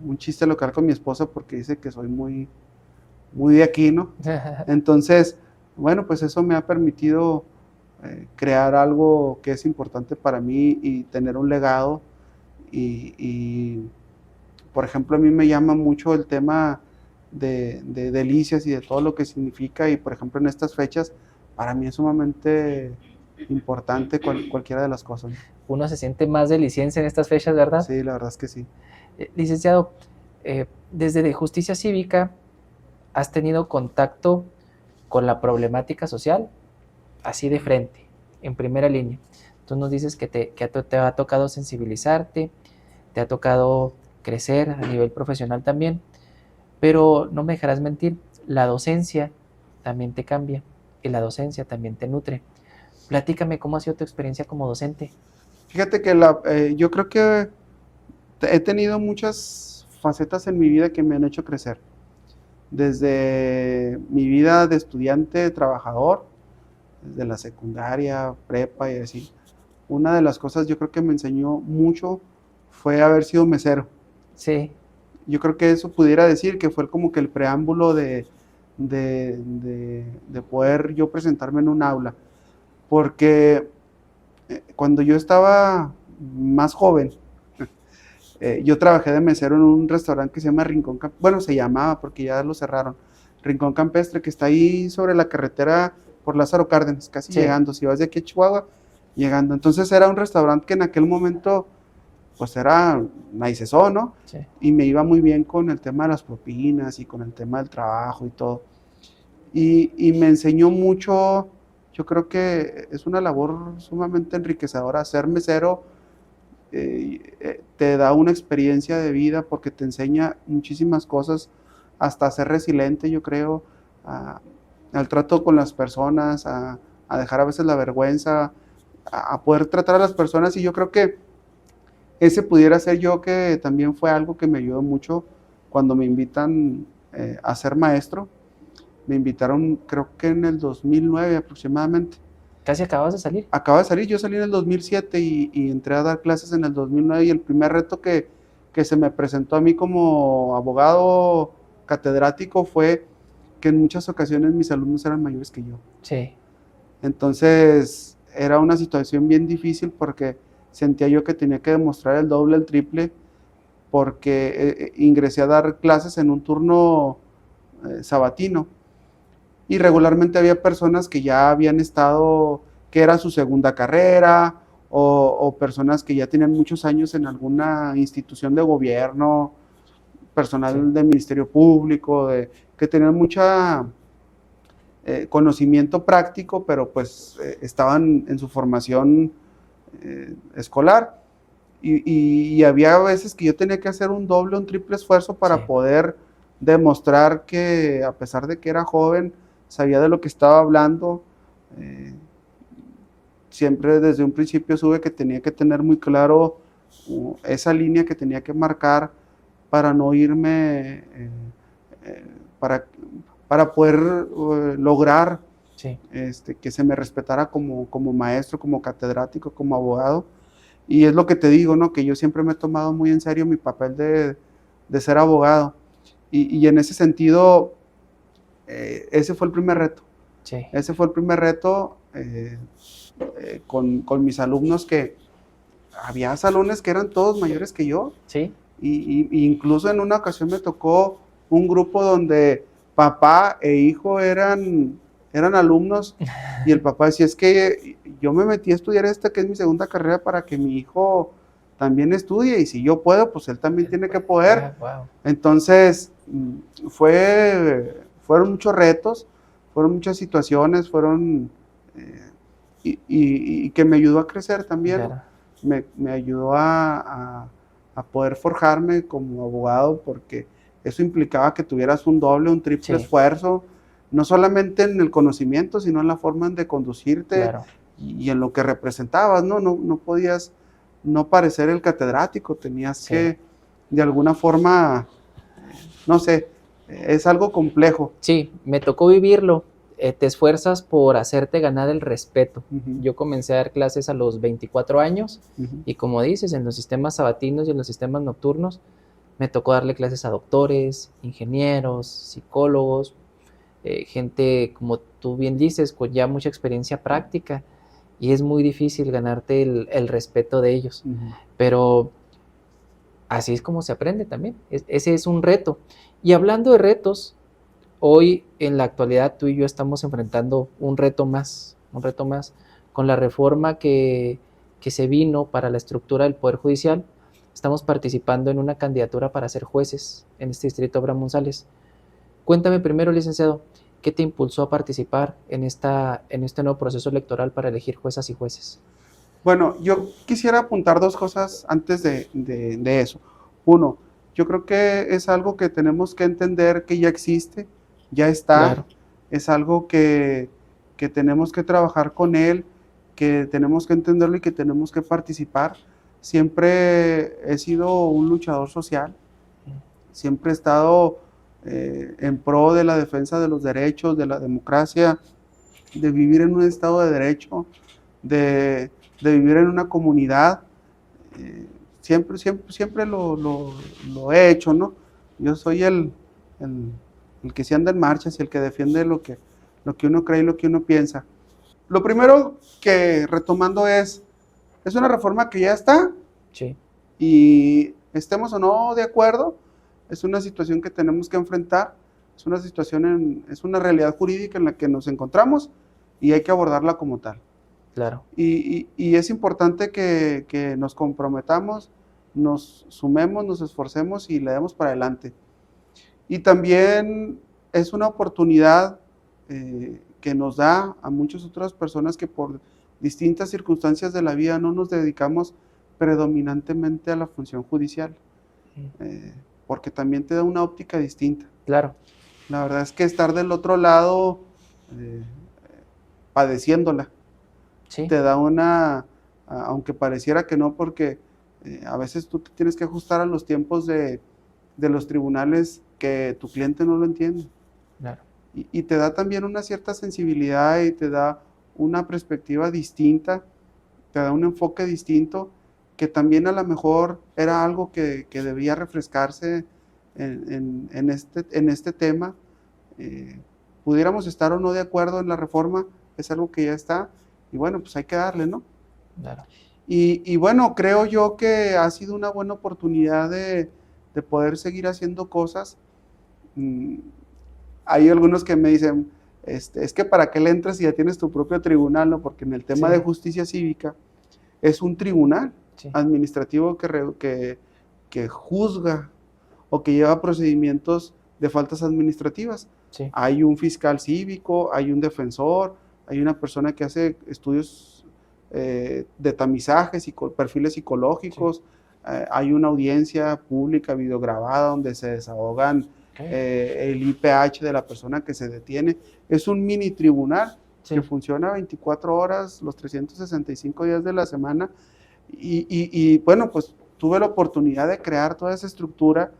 un chiste local con mi esposa porque dice que soy muy, muy de aquí, ¿no? Entonces, bueno, pues eso me ha permitido crear algo que es importante para mí y tener un legado y por ejemplo, a mí me llama mucho el tema de Delicias y de todo lo que significa y por ejemplo en estas fechas para mí es sumamente importante cualquiera de las cosas. Uno se siente más deliciense en estas fechas, ¿verdad? Sí, la verdad es que sí. Licenciado, desde de Justicia Cívica, ¿has tenido contacto con la problemática social? Así de frente, en primera línea. Tú nos dices que te ha tocado sensibilizarte, te ha tocado crecer a nivel profesional también, pero no me dejarás mentir, la docencia también te cambia y la docencia también te nutre. Platícame cómo ha sido tu experiencia como docente. Fíjate que yo creo que he tenido muchas facetas en mi vida que me han hecho crecer. Desde mi vida de estudiante, trabajador, desde la secundaria, prepa y así. Una de las cosas yo creo que me enseñó mucho fue haber sido mesero. Sí. Yo creo que eso pudiera decir que fue como que el preámbulo de poder yo presentarme en un aula. Porque cuando yo estaba más joven, yo trabajé de mesero en un restaurante que se llama Rincón Campestre, bueno, se llamaba porque ya lo cerraron, Rincón Campestre, que está ahí sobre la carretera por Lázaro Cárdenas, casi Sí. llegando, si vas de aquí a Chihuahua, llegando. Entonces era un restaurante que en aquel momento, pues era naicesó, ¿no? Sí. Y me iba muy bien con el tema de las propinas y con el tema del trabajo y todo. Y me enseñó mucho, yo creo que es una labor sumamente enriquecedora. Ser mesero te da una experiencia de vida porque te enseña muchísimas cosas, hasta ser resiliente, yo creo, al trato con las personas, a dejar a veces la vergüenza, a poder tratar a las personas. Y yo creo que ese pudiera ser yo, que también fue algo que me ayudó mucho cuando me invitan a ser maestro. Me invitaron, creo que en el 2009 aproximadamente. Casi acabas de salir. Acaba de salir, yo salí en el 2007 y entré a dar clases en el 2009, y el primer reto que se me presentó a mí como abogado catedrático fue que en muchas ocasiones mis alumnos eran mayores que yo. Sí. Entonces era una situación bien difícil porque sentía yo que tenía que demostrar el doble, el triple, porque ingresé a dar clases en un turno sabatino. Y regularmente había personas que ya habían estado, que era su segunda carrera, o personas que ya tenían muchos años en alguna institución de gobierno, personal Sí. del Ministerio Público, que tenían mucha conocimiento práctico, pero pues estaban en su formación escolar. Y había veces que yo tenía que hacer un doble, un triple esfuerzo para Sí. poder demostrar que, a pesar de que era joven, sabía de lo que estaba hablando. Siempre desde un principio supe que tenía que tener muy claro esa línea que tenía que marcar para no irme, para poder lograr Sí. que se me respetara como maestro, como catedrático, como abogado. Y es lo que te digo, ¿no? Que yo siempre me he tomado muy en serio mi papel de ser abogado. Y en ese sentido, ese fue el primer reto. Sí. Ese fue el primer reto con mis alumnos, que había salones que eran todos mayores que yo. Sí. Y incluso en una ocasión me tocó un grupo donde papá e hijo eran alumnos, y el papá decía, es que yo me metí a estudiar que es mi segunda carrera, para que mi hijo también estudie, y si yo puedo, pues él también tiene que poder. Wow. Entonces, fueron muchos retos, fueron muchas situaciones, y que me ayudó a crecer también. Claro. Me ayudó a poder forjarme como abogado, porque eso implicaba que tuvieras un doble, un triple Sí. esfuerzo, no solamente en el conocimiento, sino en la forma de conducirte. Claro. y en lo que representabas, ¿no? No podías no parecer el catedrático, tenías Sí. que, de alguna forma, no sé, es algo complejo. Sí, me tocó vivirlo. Te esfuerzas por hacerte ganar el respeto. Uh-huh. Yo comencé a dar clases a los 24 años Uh-huh. y, como dices, en los sistemas sabatinos y en los sistemas nocturnos me tocó darle clases a doctores, ingenieros, psicólogos, gente, como tú bien dices, con ya mucha experiencia práctica, y es muy difícil ganarte el respeto de ellos. Uh-huh. Pero así es como se aprende también. Ese es un reto. Y hablando de retos, hoy en la actualidad tú y yo estamos enfrentando un reto más con la reforma que se vino para la estructura del Poder Judicial. Estamos participando en una candidatura para ser jueces en este distrito Abraham González. Cuéntame primero, licenciado, ¿qué te impulsó a participar en este nuevo proceso electoral para elegir juezas y jueces? Bueno, yo quisiera apuntar dos cosas antes de eso. Uno, yo creo que es algo que tenemos que entender que ya existe, ya está. Claro. Es algo que tenemos que trabajar con él, que tenemos que entenderlo y que tenemos que participar. Siempre he sido un luchador social, siempre he estado en pro de la defensa de los derechos, de la democracia, de vivir en un estado de derecho, de vivir en una comunidad. Siempre lo he hecho, ¿no? Yo soy el que se anda en marchas y el que defiende lo que uno cree y lo que uno piensa. Lo primero que, retomando, es una reforma que ya está. Sí. Y estemos o no de acuerdo, es una situación que tenemos que enfrentar, es una realidad jurídica en la que nos encontramos, y hay que abordarla como tal. Claro. Y es importante que nos comprometamos, nos sumemos, nos esforcemos y le demos para adelante. Y también es una oportunidad que nos da a muchas otras personas que por distintas circunstancias de la vida no nos dedicamos predominantemente a la función judicial, porque también te da una óptica distinta. Claro. La verdad es que estar del otro lado padeciéndola, Sí. te da una, aunque pareciera que no, porque a veces tú te tienes que ajustar a los tiempos de los tribunales que tu cliente no lo entiende. Claro. Y te da también una cierta sensibilidad y te da una perspectiva distinta, te da un enfoque distinto, que también a lo mejor era algo que debía refrescarse en este tema. Pudiéramos estar o no de acuerdo en la reforma, es algo que ya está, y bueno, pues hay que darle, ¿no? Claro. Y bueno, creo yo que ha sido una buena oportunidad de poder seguir haciendo cosas. Hay algunos que me dicen, es que para qué le entras si ya tienes tu propio tribunal, ¿no? Porque en el tema Sí. de justicia cívica es un tribunal Sí. administrativo que juzga o que lleva procedimientos de faltas administrativas. Sí. Hay un fiscal cívico, hay un defensor, hay una persona que hace estudios de tamizajes y perfiles psicológicos, sí. Hay una audiencia pública videograbada donde se desahogan el IPH de la persona que se detiene. Es un mini tribunal, sí, que funciona 24 horas, los 365 días de la semana, y bueno, pues tuve la oportunidad de crear toda esa estructura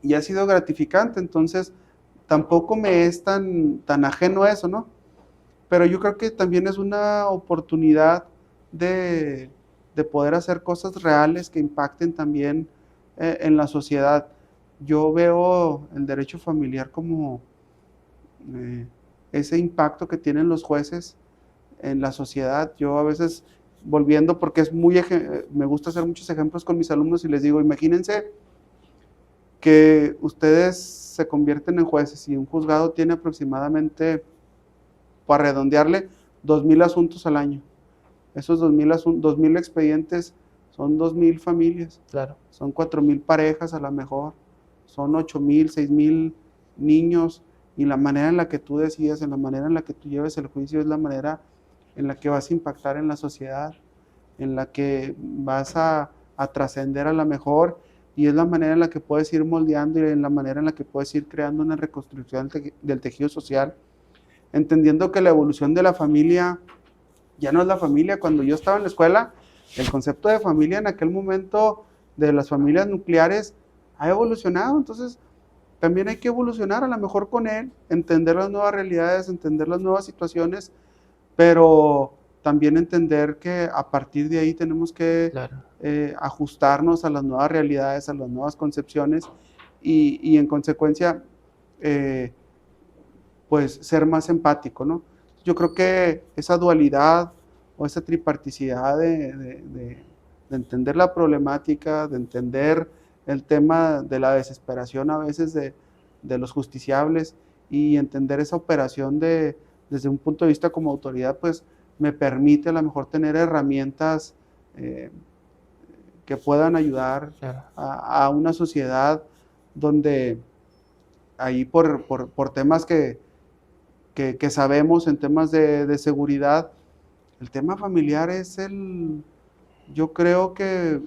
y ha sido gratificante. Entonces tampoco me es tan ajeno a eso, ¿no? Pero yo creo que también es una oportunidad de poder hacer cosas reales que impacten también en la sociedad. Yo veo el derecho familiar como ese impacto que tienen los jueces en la sociedad. Yo a veces, volviendo, porque me gusta hacer muchos ejemplos con mis alumnos y les digo, imagínense que ustedes se convierten en jueces y un juzgado tiene aproximadamente, para redondearle, 2,000 asuntos al año. Esos 2,000 expedientes son 2,000 familias, claro. Son 4,000 parejas a lo mejor, son 8,000, 6,000 niños, y la manera en la que tú decidas, en la manera en la que tú lleves el juicio, es la manera en la que vas a impactar en la sociedad, en la que vas a trascender a lo mejor, y es la manera en la que puedes ir moldeando y en la manera en la que puedes ir creando una reconstrucción del tejido social, entendiendo que la evolución de la familia ya no es la familia. Cuando yo estaba en la escuela, el concepto de familia en aquel momento de las familias nucleares ha evolucionado, entonces también hay que evolucionar a lo mejor con él, entender las nuevas realidades, entender las nuevas situaciones, pero también entender que a partir de ahí tenemos que ajustarnos a las nuevas realidades, a las nuevas concepciones y en consecuencia pues ser más empático, ¿no? Yo creo que esa dualidad o esa triparticidad de entender la problemática, de entender el tema de la desesperación a veces de los justiciables y entender esa operación desde un punto de vista como autoridad, pues me permite a lo mejor tener herramientas que puedan ayudar a una sociedad donde ahí por temas que sabemos, en temas de seguridad, el tema familiar es yo creo que,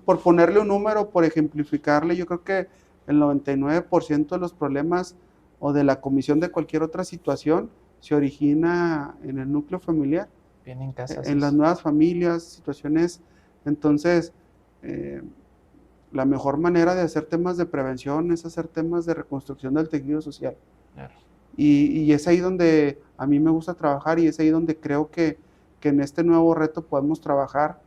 por ponerle un número, por ejemplificarle, yo creo que el 99% de los problemas o de la comisión de cualquier otra situación se origina en el núcleo familiar, bien en casa, en las nuevas familias, situaciones. Entonces, la mejor manera de hacer temas de prevención es hacer temas de reconstrucción del tejido social. Claro. Y es ahí donde a mí me gusta trabajar y es ahí donde creo que en este nuevo reto podemos trabajar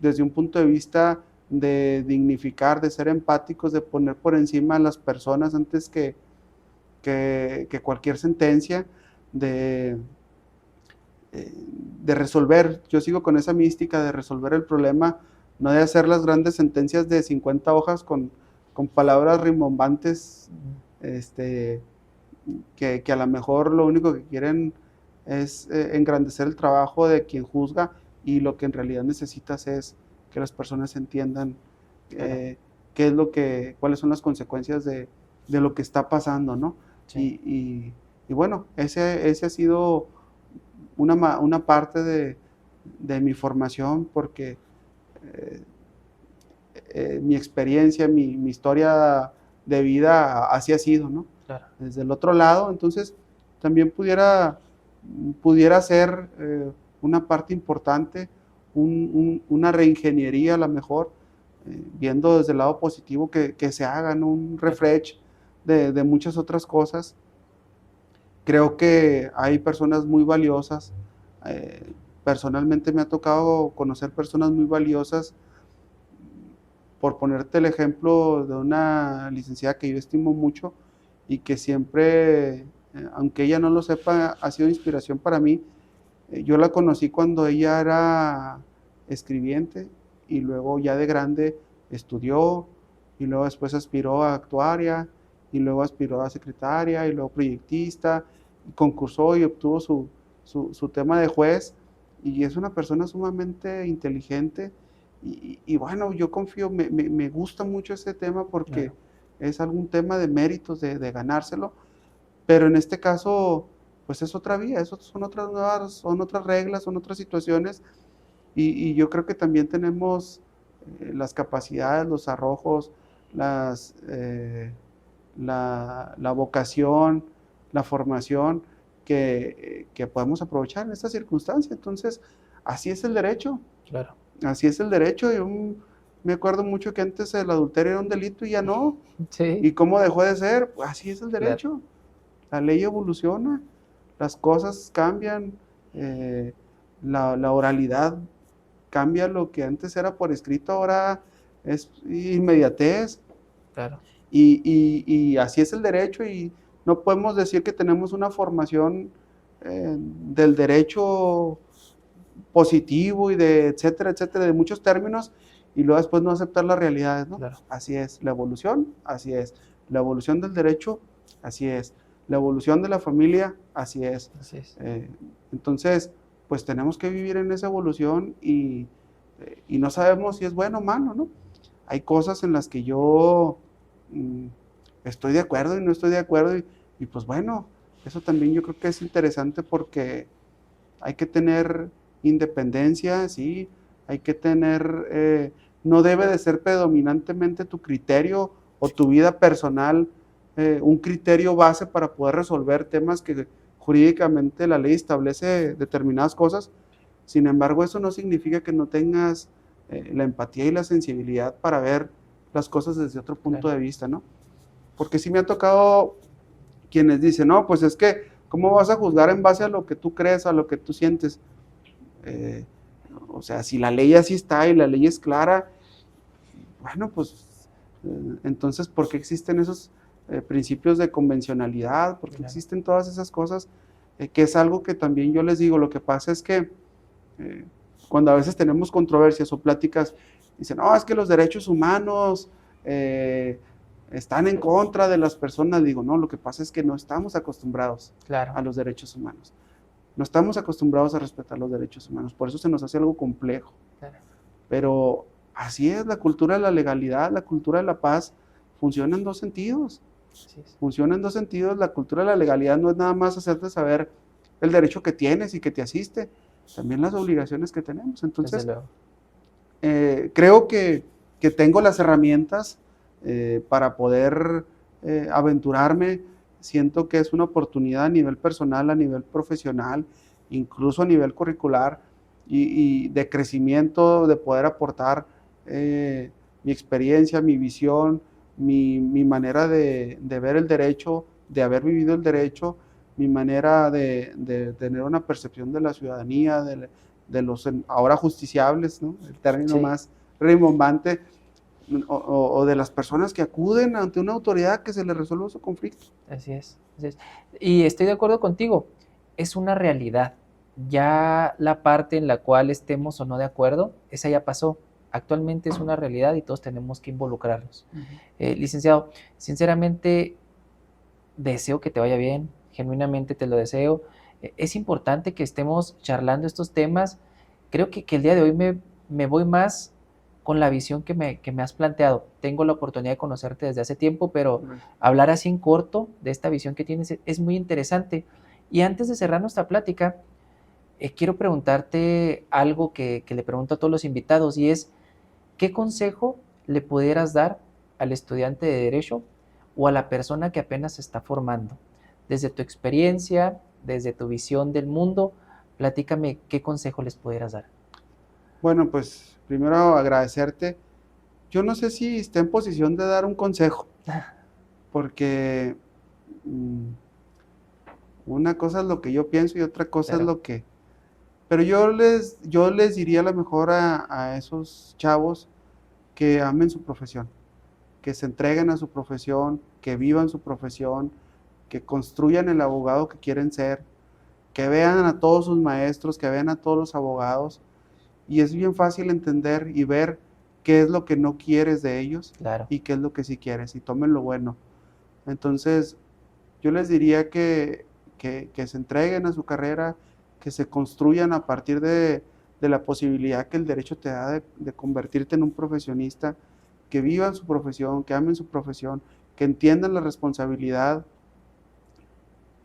desde un punto de vista de dignificar, de ser empáticos, de poner por encima a las personas antes que cualquier sentencia, de resolver. Yo sigo con esa mística de resolver el problema, no de hacer las grandes sentencias de 50 hojas con palabras rimbombantes, que a lo mejor lo único que quieren es engrandecer el trabajo de quien juzga, y lo que en realidad necesitas es que las personas entiendan qué es cuáles son las consecuencias de lo que está pasando, ¿no? Sí. Y bueno, ese ha sido una parte de mi formación, porque mi experiencia, mi historia de vida así ha sido, ¿no? Claro. Desde el otro lado, entonces también pudiera ser una parte importante, una reingeniería a lo mejor, viendo desde el lado positivo, que se hagan un refresh de muchas otras cosas. Creo que hay personas muy valiosas. Personalmente me ha tocado conocer personas muy valiosas. Por ponerte el ejemplo de una licenciada que yo estimo mucho y que siempre, aunque ella no lo sepa, ha sido inspiración para mí. Yo la conocí cuando ella era escribiente, y luego ya de grande estudió, y luego después aspiró a actuaria, y luego aspiró a secretaria, y luego proyectista, y concursó y obtuvo su tema de juez, y es una persona sumamente inteligente. Y bueno, yo confío, me gusta mucho ese tema, porque Claro. es algún tema de méritos, de ganárselo, pero en este caso, pues es otra vía, son otras reglas, son otras situaciones, y yo creo que también tenemos las capacidades, los arrojos, la vocación, la formación que podemos aprovechar en esta circunstancia. Entonces, así es el derecho. Claro. Así es el derecho. Yo me acuerdo mucho que antes el adulterio era un delito y ya no. Sí. ¿Y cómo dejó de ser? Pues así es el Claro. derecho. La ley evoluciona, las cosas cambian, la oralidad cambia. Lo que antes era por escrito ahora es inmediatez. Claro. Y así es el derecho, y no podemos decir que tenemos una formación del derecho positivo y de etcétera, de muchos términos, y luego después no aceptar las realidades, ¿no? Claro. Así es la evolución, así es la evolución del derecho, así es la evolución de la familia, así es. Así es. Entonces, pues tenemos que vivir en esa evolución, y no sabemos si es bueno o malo, ¿no? Hay cosas en las que yo estoy de acuerdo y no estoy de acuerdo, y pues bueno, eso también yo creo que es interesante, porque hay que tener independencia, sí, hay que tener, no debe de ser predominantemente tu criterio o tu vida personal un criterio base para poder resolver temas que jurídicamente la ley establece determinadas cosas. Sin embargo, eso no significa que no tengas la empatía y la sensibilidad para ver las cosas desde otro punto de vista, ¿no? Porque sí me ha tocado quienes dicen, no, pues es que, ¿cómo vas a juzgar en base a lo que tú crees, a lo que tú sientes? O sea, si la ley así está y la ley es clara, bueno, pues entonces, ¿por qué existen esos principios de convencionalidad? ¿Por qué existen todas esas cosas? Que es algo que también yo les digo. Lo que pasa es que cuando a veces tenemos controversias o pláticas, dicen, no, es que los derechos humanos están en contra de las personas. Digo, no, lo que pasa es que no estamos acostumbrados a los derechos humanos. No estamos acostumbrados a respetar los derechos humanos, por eso se nos hace algo complejo. Claro. Pero así es, la cultura de la legalidad, la cultura de la paz, funciona en dos sentidos. Funciona en dos sentidos. La cultura de la legalidad no es nada más hacerte saber el derecho que tienes y que te asiste, también las obligaciones que tenemos. Entonces, creo que tengo las herramientas para poder aventurarme. Siento que es una oportunidad a nivel personal, a nivel profesional, incluso a nivel curricular y de crecimiento, de poder aportar mi experiencia, mi visión, mi manera de ver el derecho, de haber vivido el derecho, mi manera de tener una percepción de la ciudadanía, de los ahora justiciables, ¿no? El término más rimbombante, o de las personas que acuden ante una autoridad que se les resuelva su conflicto. Así es, así es. Y estoy de acuerdo contigo, es una realidad. Ya la parte en la cual estemos o no de acuerdo, esa ya pasó. Actualmente es una realidad y todos tenemos que involucrarnos. Licenciado, sinceramente, deseo que te vaya bien, genuinamente te lo deseo. Es importante que estemos charlando estos temas. Creo que el día de hoy me voy más con la visión que me has planteado. Tengo la oportunidad de conocerte desde hace tiempo, pero hablar así en corto de esta visión que tienes es muy interesante. Y antes de cerrar nuestra plática, quiero preguntarte algo que le pregunto a todos los invitados, y es, ¿qué consejo le pudieras dar al estudiante de Derecho o a la persona que apenas se está formando? Desde tu experiencia, desde tu visión del mundo, platícame qué consejo les pudieras dar. Bueno, pues primero agradecerte. Yo no sé si esté en posición de dar un consejo, porque una cosa es lo que yo pienso y otra cosa es Claro. lo que... Pero yo les diría a lo mejor a esos chavos que amen su profesión, que se entreguen a su profesión, que vivan su profesión, que construyan el abogado que quieren ser, que vean a todos sus maestros, que vean a todos los abogados, y es bien fácil entender y ver qué es lo que no quieres de ellos Claro. y qué es lo que sí quieres, y tomen lo bueno. Entonces, yo les diría que se entreguen a su carrera, que se construyan a partir de la posibilidad que el derecho te da de convertirte en un profesionista, que vivan su profesión, que amen su profesión, que entiendan la responsabilidad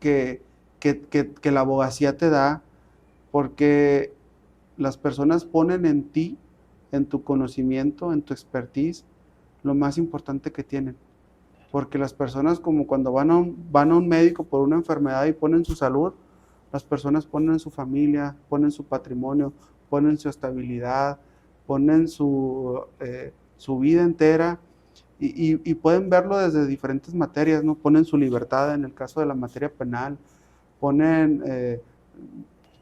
que la abogacía te da, porque las personas ponen en ti, en tu conocimiento, en tu expertise, lo más importante que tienen. Porque las personas, como cuando van a un médico por una enfermedad y ponen su salud, las personas ponen su familia, ponen su patrimonio, ponen su estabilidad, ponen su vida entera, y pueden verlo desde diferentes materias, ¿no? Ponen su libertad en el caso de la materia penal, ponen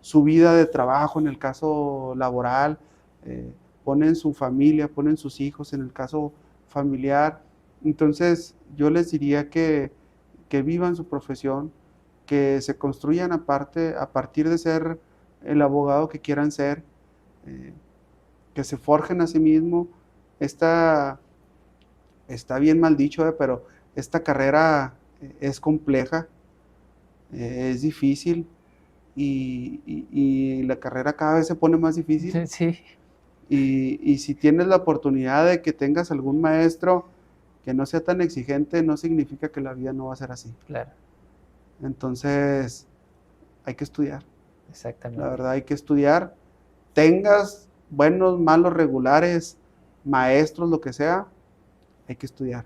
su vida de trabajo en el caso laboral, ponen su familia, ponen sus hijos en el caso familiar. Entonces yo les diría que vivan su profesión, que se construyan a partir de ser el abogado que quieran ser, eh, que se forjen a sí mismo. Está bien mal dicho, pero esta carrera es compleja, es difícil, y la carrera cada vez se pone más difícil. Sí. Y si tienes la oportunidad de que tengas algún maestro que no sea tan exigente, no significa que la vida no va a ser así. Claro. Entonces, hay que estudiar. Exactamente. La verdad, hay que estudiar. Tengas buenos, malos, regulares, maestros, lo que sea, hay que estudiar.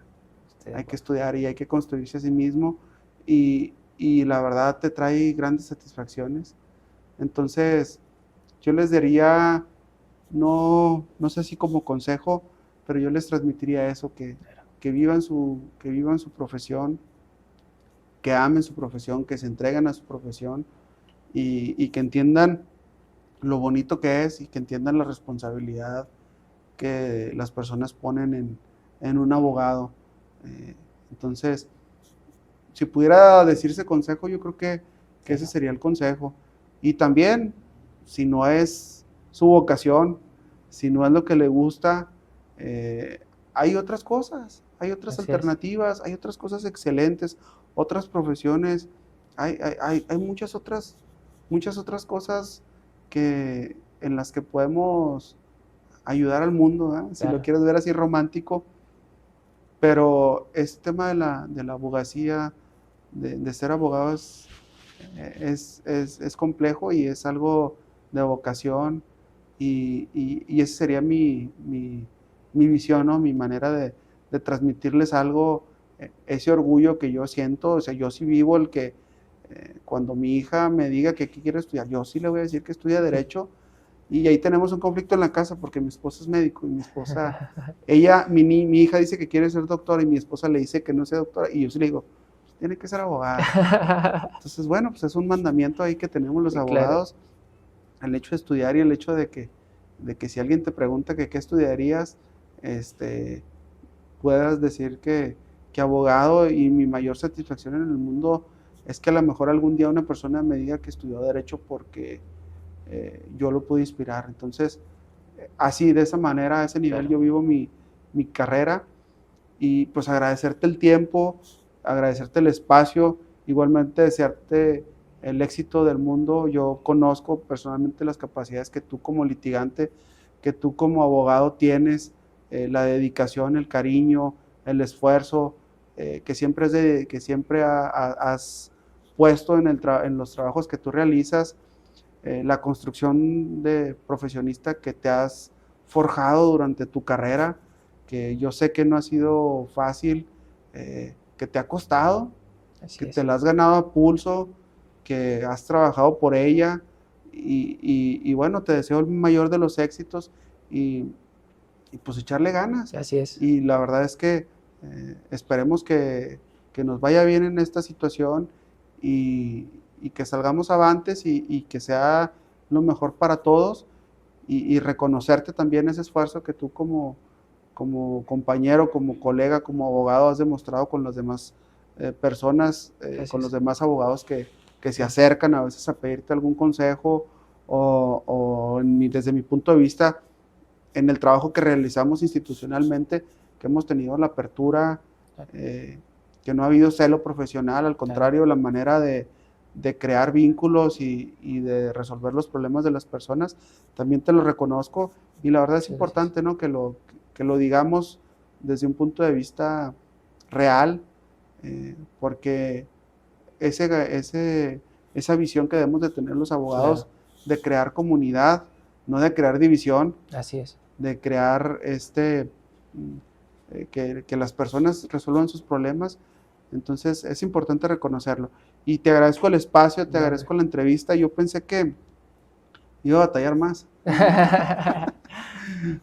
Hay que estudiar y hay que construirse a sí mismo. Y la verdad te trae grandes satisfacciones. Entonces, yo les diría, no sé si como consejo, pero yo les transmitiría eso, que vivan su profesión, que amen su profesión, que se entreguen a su profesión, y que entiendan lo bonito que es, y que entiendan la responsabilidad que las personas ponen en un abogado. Entonces, si pudiera decirse consejo, yo creo que ese sería el consejo. Y también, si no es su vocación, si no es lo que le gusta, hay otras cosas, hay otras alternativas, hay otras cosas excelentes, otras profesiones, hay muchas otras cosas en las que podemos ayudar al mundo, ¿eh? Si lo quieres ver así romántico. Pero este tema de la abogacía, de ser abogado, es complejo, y es algo de vocación, y esa sería mi visión, ¿no? Mi manera de transmitirles algo, ese orgullo que yo siento. O sea, yo sí vivo el que cuando mi hija me diga que quiere estudiar, yo sí le voy a decir que estudia Derecho. Y ahí tenemos un conflicto en la casa, porque mi esposa es médico, y mi esposa, mi hija dice que quiere ser doctora, y mi esposa le dice que no sea doctora, y yo sí le digo, pues tiene que ser abogada. Entonces, bueno, pues es un mandamiento ahí que tenemos los abogados, el hecho de estudiar, y el hecho de que si alguien te pregunta que qué estudiarías, puedas decir que abogado. Y mi mayor satisfacción en el mundo es que a lo mejor algún día una persona me diga que estudió Derecho porque yo lo pude inspirar. Entonces, así, de esa manera, a ese nivel, yo vivo mi carrera. Y pues agradecerte el tiempo, agradecerte el espacio, igualmente desearte el éxito del mundo. Yo conozco personalmente las capacidades que tú como litigante, que tú como abogado tienes, la dedicación, el cariño, el esfuerzo que siempre has puesto en los trabajos que tú realizas, la construcción de profesionista que te has forjado durante tu carrera, que yo sé que no ha sido fácil, que te ha costado, que te la has ganado a pulso, que has trabajado por ella, y bueno, te deseo el mayor de los éxitos y pues echarle ganas. Así es. Y la verdad es que esperemos que nos vaya bien en esta situación y que salgamos avantes y que sea lo mejor para todos, y reconocerte también ese esfuerzo que tú como compañero, como colega, como abogado has demostrado con las demás personas, con los demás abogados que se acercan a veces a pedirte algún consejo o desde mi punto de vista, en el trabajo que realizamos institucionalmente, que hemos tenido la apertura, que no ha habido celo profesional, al contrario, la manera de crear vínculos y de resolver los problemas de las personas, también te lo reconozco, y la verdad es importante, ¿no?, que lo digamos desde un punto de vista real, porque esa visión que debemos de tener los abogados, de crear comunidad, no de crear división. Así es. De crear que las personas resuelvan sus problemas. Entonces es importante reconocerlo. Y te agradezco el espacio, te agradezco la entrevista. Yo pensé que iba a batallar más.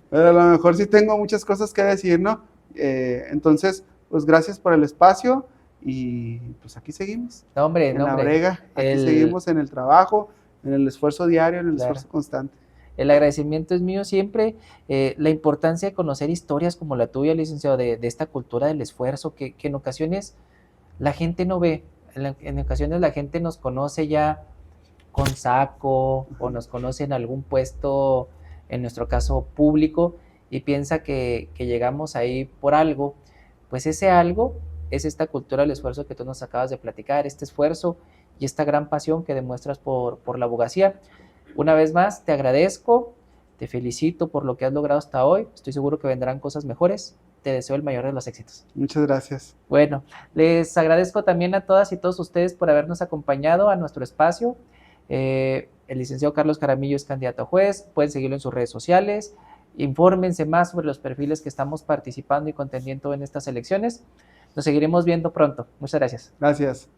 Pero a lo mejor sí tengo muchas cosas que decir, ¿no? Entonces, pues gracias por el espacio y pues aquí seguimos. La brega, aquí seguimos en el trabajo, en el esfuerzo diario, en el esfuerzo constante. El agradecimiento es mío siempre, la importancia de conocer historias como la tuya, licenciado, de esta cultura del esfuerzo que en ocasiones la gente no ve, en ocasiones la gente nos conoce ya con saco o nos conoce en algún puesto, en nuestro caso público, y piensa que llegamos ahí por algo. Pues ese algo es esta cultura del esfuerzo que tú nos acabas de platicar, este esfuerzo y esta gran pasión que demuestras por la abogacía. Una vez más, te agradezco, te felicito por lo que has logrado hasta hoy. Estoy seguro que vendrán cosas mejores. Te deseo el mayor de los éxitos. Muchas gracias. Bueno, les agradezco también a todas y todos ustedes por habernos acompañado a nuestro espacio. El licenciado Carlos Jaramillo es candidato a juez. Pueden seguirlo en sus redes sociales. Infórmense más sobre los perfiles que estamos participando y contendiendo en estas elecciones. Nos seguiremos viendo pronto. Muchas gracias. Gracias.